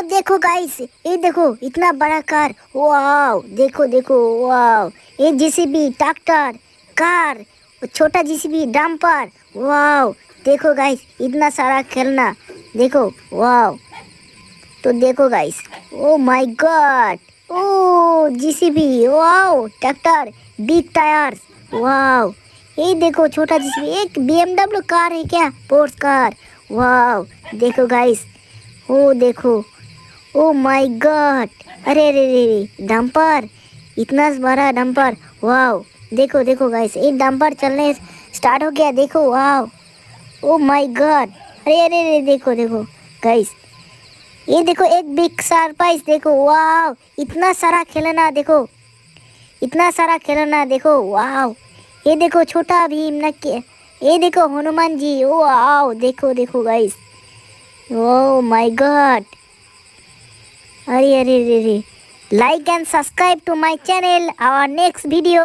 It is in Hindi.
देखो गाइस, ये देखो इतना बड़ा कार। वाओ, देखो देखो, वाओ। ये जेसीबी, ट्रैक्टर, कार, छोटा जेसीबी, डंपर। वाओ, देखो गाइस इतना सारा खेलना। देखो, वाओ। तो देखो guys, oh my god, oh JCB, wow, tractor, big tyres. Wow, ये देखो छोटा जेसीबी, एक बीएमडब्ल्यू कार है क्या, स्पोर्ट्स कार। वाओ, देखो गाइस, ओ देखो, ओ माय गॉड, अरे अरे अरे, डंपर, इतना बड़ा डंपर। वाओ, देखो देखो गाइस, ये डंपर चलने स्टार्ट हो गया। देखो, वाओ, ओ माय गॉड, अरे अरे अरे, देखो देखो गाइस, ये देखो एक बिग सरप्राइज। देखो, वाओ, इतना सारा खिलौना। देखो, इतना सारा खिलौना। देखो, वाओ, ये देखो छोटा भीम नक्की, ये देखो हनुमान जी। वाओ, देखो देखो गाइस, ओ माय गॉड, अरे अरे अरे, like and subscribe to my channel. Our next video.